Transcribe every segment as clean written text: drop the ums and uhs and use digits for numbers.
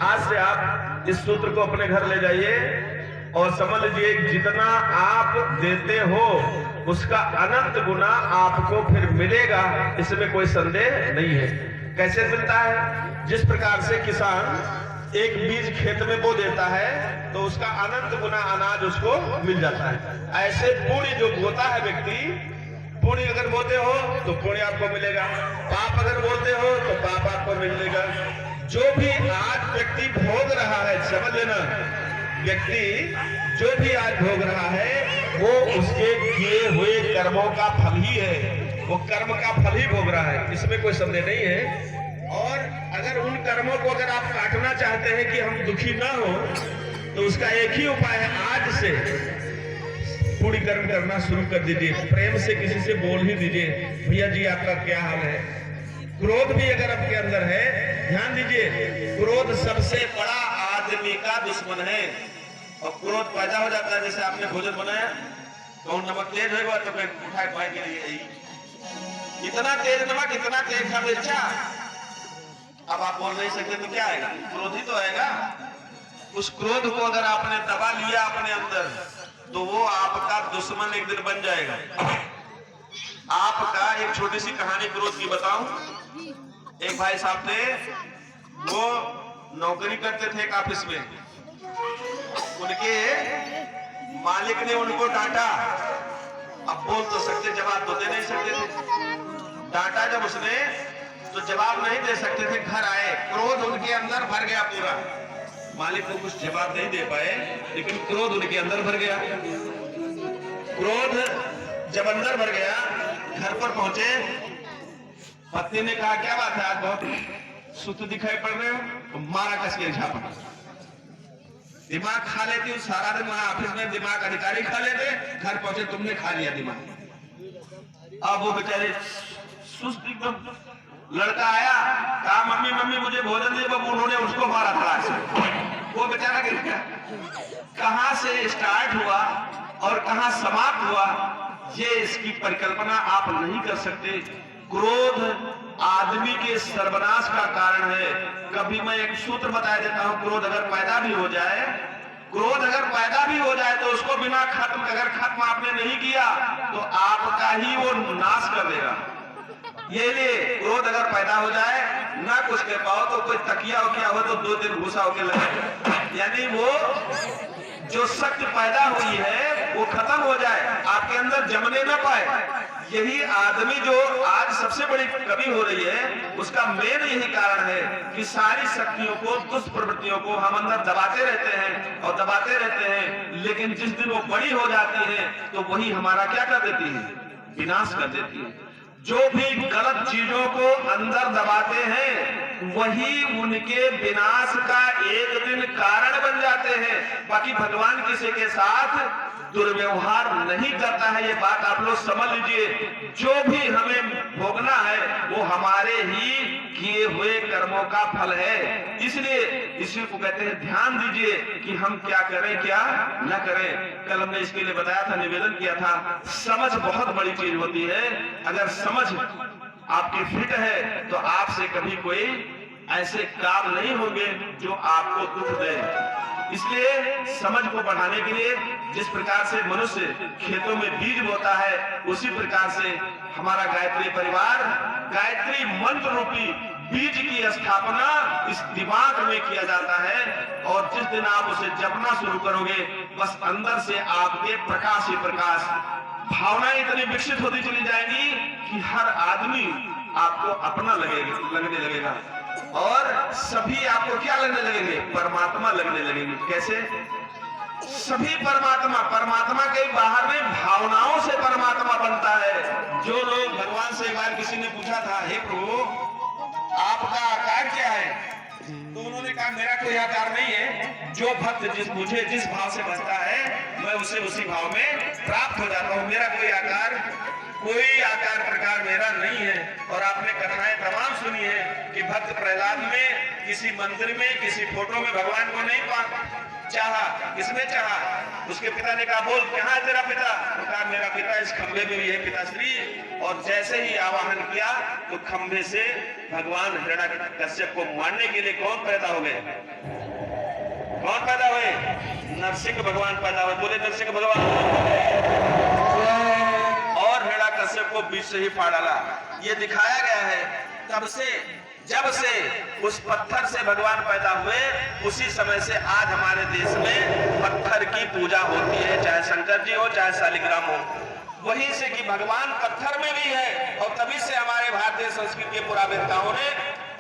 आज से आप इस सूत्र को अपने घर ले जाइए और समझ लीजिए जितना आप देते हो उसका अनंत गुना आपको फिर मिलेगा, इसमें कोई संदेह नहीं है। कैसे मिलता है? जिस प्रकार से किसान एक बीज खेत में बो देता है तो उसका अनंत गुना अनाज उसको मिल जाता है, ऐसे पुण्य जो बोता है व्यक्ति, पुण्य अगर बोते हो तो पुण्य आपको मिलेगा, पाप अगर बोते हो तो पाप आपको मिलेगा। जो भी आज व्यक्ति भोग रहा है, समझ लेना, व्यक्ति जो भी आज भोग रहा है वो उसके किए हुए कर्मों का फल ही है, वो कर्म का फल ही भोग रहा है, इसमें कोई संदेह नहीं है। और अगर उन कर्मों को अगर आप काटना चाहते हैं कि हम दुखी ना हो, तो उसका एक ही उपाय है, आज से पुण्य कर्म करना शुरू कर दीजिए। प्रेम से किसी से बोल ही दीजिए, भैया जी आपका क्या हाल है। क्रोध भी अगर आपके अंदर है, ध्यान दीजिए, क्रोध सबसे बड़ा आदमी का दुश्मन है। और क्रोध पैदा हो जाता है, जैसे आपने भोजन बनाया तो नमक तेज होगा तो उठाए पाए के लिए इतना तेज नमक, इतना तेज का मिर्चा, अब आप बोल नहीं सकते तो क्या आएगा? क्रोध ही तो आएगा। उस क्रोध को अगर आपने दबा लिया अपने अंदर तो वो आपका दुश्मन एक दिन बन जाएगा। आपका एक छोटी सी कहानी क्रोध की बताऊं। एक भाई साहब थे, वो नौकरी करते थे एक ऑफिस में, उनके मालिक ने उनको डांटा। अब बोल तो सकते, जवाब तो दे नहीं सकते थे। डांटा जब उसने तो जवाब नहीं दे सकते थे, घर आए, क्रोध उनके अंदर भर गया पूरा। मालिक को कुछ जवाब नहीं दे पाए, लेकिन क्रोध उनके अंदर भर गया। क्रोध जब अंदर भर गया, घर पर पहुंचे, पत्नी ने कहा क्या बात है, आज बहुत सुस्त दिखाई पड़ रहे हो। तो मारा कस के झापा, दिमाग खा लेती हूँ सारा दिन, वहां ऑफिस में दिमाग अधिकारी खा लेते, घर पहुंचे तुमने खा लिया दिमाग। अब वो बेचारे सुस्त एकदम, लड़का आया, कहा मम्मी मम्मी मुझे भोजन दे, बाबू उन्होंने उसको मारा था से। वो बेचारा गिर गया। कहां से स्टार्ट हुआ और कहां समाप्त हुआ, ये इसकी परिकल्पना आप नहीं कर सकते। क्रोध आदमी के सर्वनाश का कारण है। कभी मैं एक सूत्र बता देता हूं, क्रोध अगर पैदा भी हो जाए, क्रोध अगर पैदा भी हो जाए तो उसको बिना खत्म, अगर खत्म आपने नहीं किया तो आपका ही वो नाश कर देगा। ये लिए क्रोध अगर पैदा हो जाए, ना कुछ कर पाओ तो कोई तकिया हो क्या हो तो 2 दिन घुसा होके लगे, यानी वो जो शक्ति पैदा हुई है वो खत्म हो जाए, आपके अंदर जमने ना पाए। यही आदमी जो आज सबसे बड़ी कमी हो रही है, उसका मेन यही कारण है कि सारी शक्तियों को, दुष्प्रवृत्तियों को हम अंदर दबाते रहते हैं और दबाते रहते हैं, लेकिन जिस दिन वो बड़ी हो जाती है तो वही हमारा क्या कर देती है? विनाश कर देती है। जो भी गलत चीजों को अंदर दबाते हैं वही उनके विनाश का एक दिन कारण बन जाते हैं। बाकी भगवान किसी के साथ दुर्व्यवहार नहीं करता है, ये बात आप लोग समझ लीजिए। जो भी हमें भोगना है वो हमारे ही किए हुए कर्मों का फल है। इसलिए इसी को कहते हैं ध्यान दीजिए कि हम क्या करें क्या न करें। कल हमने इसके लिए बताया था, निवेदन किया था, समझ बहुत बड़ी चीज होती है। अगर समझ आपकी फिट है तो आपसे कभी कोई ऐसे काम नहीं होंगे जो आपको दुख दे। इसलिए समझ को बढ़ाने के लिए जिस प्रकार से मनुष्य खेतों में बीज बोता है, उसी प्रकार से हमारा गायत्री परिवार गायत्री मंत्र रूपी बीज की स्थापना इस दिमाग में किया जाता है। और जिस दिन आप उसे जपना शुरू करोगे, बस अंदर से आपके प्रकाश ही प्रकाश, भावनाएं इतनी विकसित होती चली जाएंगी कि हर आदमी आपको अपना लगने लगेगा और सभी आपको क्या लगने लगेंगे? परमात्मा लगने लगेंगे। कैसे? सभी परमात्मा, परमात्मा के बाहर में भावनाओं से परमात्मा बनता है। जो लोग भगवान से एक बार किसी ने पूछा था, हे प्रभु आपका आकार क्या है? तो उन्होंने कहा मेरा कोई आकार नहीं है, जो भक्त मुझे जिस भाव से भजता है मैं उसे उसी भाव में प्राप्त हो जाता हूँ। मेरा कोई आकार प्रकार मेरा नहीं है। और आपने कथाएं तमाम सुनी है कि भक्त प्रहलाद में किसी मंदिर में किसी फोटो में भगवान को नहीं चाहा। किसने चाहा? उसके पिता ने कहा बोल कहाँ है तेरा पिता? तो कहा मेरा पिता इस खंभे में भी है पिताश्री। और जैसे ही आवाहन किया तो खंभे से भगवान हिरण्यकश्यप को मारने के लिए कौन पैदा हो गए? कौन पैदा हुए? नरसिंह भगवान पैदा हुए। बोले नरसिंह भगवान। और हिरण्यकश्यप को बीच से ही फाड़ डाला। ये दिखाया गया है तब से जब से उस पत्थर से भगवान पैदा हुए उसी समय से आज हमारे देश में पत्थर की पूजा होती है, चाहे शंकर जी हो चाहे शालिग्राम हो। वहीं से कि भगवान पत्थर में भी है और तभी से हमारे भारतीय संस्कृति के पुरावेत्ताओं ने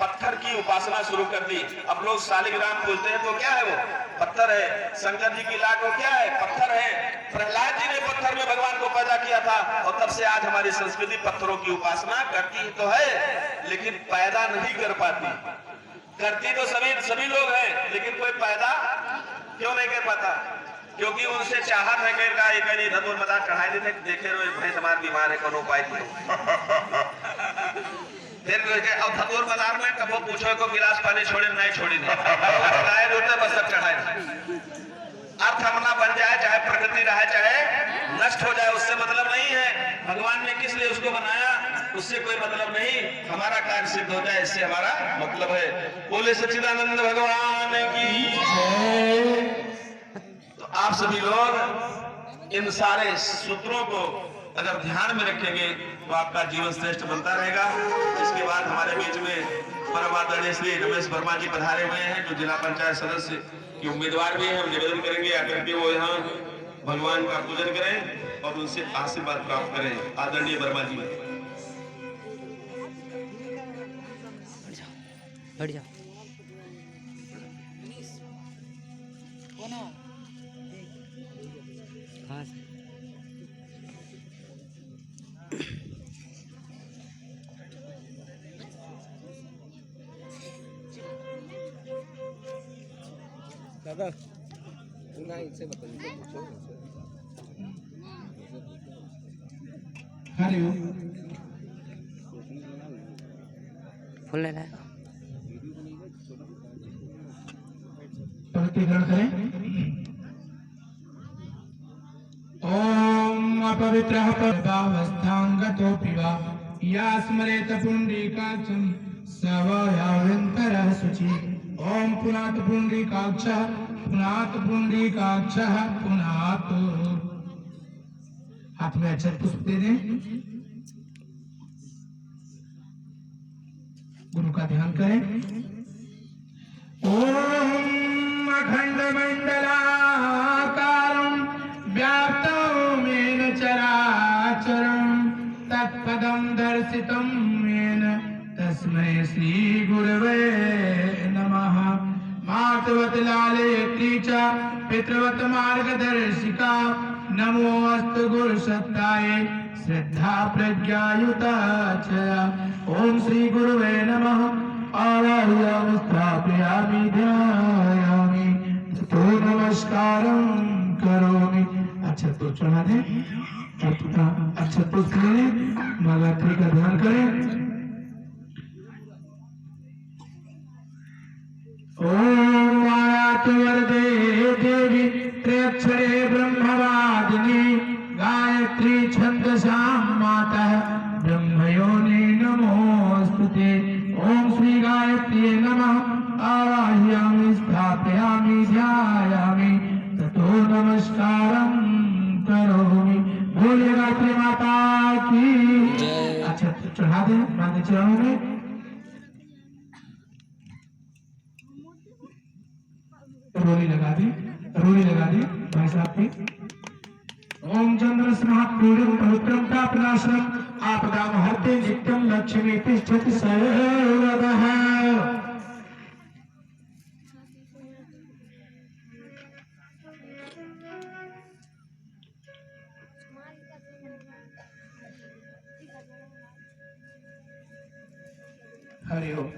पत्थर की उपासना शुरू कर दी। अब लोग शालिग्राम पूजते हैं तो क्या है वो? पत्थर है। शंकर जी की लाट वो क्या है? पत्थर है। प्रहलाद जी ने पत्थर में भगवान को पैदा किया था और तब से आज हमारी संस्कृति पत्थरों की उपासना करती तो है लेकिन पैदा नहीं कर पाती। करती तो सभी लोग हैं लेकिन कोई पैदा क्यों नहीं कर पाता? क्योंकि उनसे चाहत है कि का एक नहीं धतूर मजाक चढ़ाई देते देखे रहो भैंस हमार बीमार है कोनो उपाय कियो। फिर अब धतूर बाजार में कबो पूछो को गिलास पानी छोड़े नहीं छोड़ी दे चढ़ाए रोते बस सब चढ़ाए। अर्थ हमना बन जाए चाहे प्रकृति रहे चाहे नष्ट हो जाए उससे मतलब नहीं है। भगवान ने किस लिए उसको बनाया उससे कोई मतलब नहीं। हमारा कार्य सिद्ध हो जाए इससे हमारा मतलब है। बोले सच्चिदानंद भगवान की। तो आप सभी लोग इन सारे सूत्रों को अगर ध्यान में रखेंगे तो आपका जीवन श्रेष्ठ बनता रहेगा। इसके बाद हमारे बीच में परम आदरणीय श्री रमेश वर्मा जी पधारे हुए हैं जो जिला पंचायत सदस्य के उम्मीदवार भी हैं। हम निवेदन करेंगे आकर के वो यहाँ भगवान का पूजन करें और उनसे आशीर्वाद प्राप्त करें। आदरणीय वर्मा जी बढ़ जाओ। हाँ दादा इनसे फुल ले लाएगा। ग्रहण करें। ओम अपवित्रः पवित्रावस्थांगतोऽपि वा या स्मरेत पुण्डरीकाक्षं स वा यावन्तरः शुचि। ओम पुनात पुण्डरीकाक्षः पुनात पुण्डरीकाक्षः पुनात। हाथ में अक्षर पुष्प दे दें। गुरु का ध्यान करें। ओम अखंड मंडलाकारं व्याप्तं येन चराचरं तत्पदं दर्शितं येन तस्मै श्री गुरवे नमः। मातवत लालयति च पितृवत मार्गदर्शिका नमोऽस्तु गुरुसत्ताय श्रद्धा प्रज्ञायुता च। ओम श्री गुरुवे नमः। आवाहयामि स्थापयामि ध्यायामि तो नमस्कारं करोमि। अच्छा तो चढ़ा दें। अच्छा तो महागात्री का ध्यान करें। ओम मायात वरदे देवी त्र्यक्षरे ब्रह्मवादिनी गायत्री छंदसां माता ब्रह्मयोनि नमोस्तुते। ओम श्री गायत्री नमः। आवाहयामि स्थापयामि ध्यायामि ततो नमस्कारं करोमि। बोले गायत्री माता की। अच्छा चढ़ा दे माता चढ़ाओ में। रोली लगा दी भाई साहब की। ओम चंद्र स्महापूर्णं पवित्रं तापनाशनम् आपदां हरते नित्यं लक्ष्मी तिष्ठति सर्वदः। हरि ओम।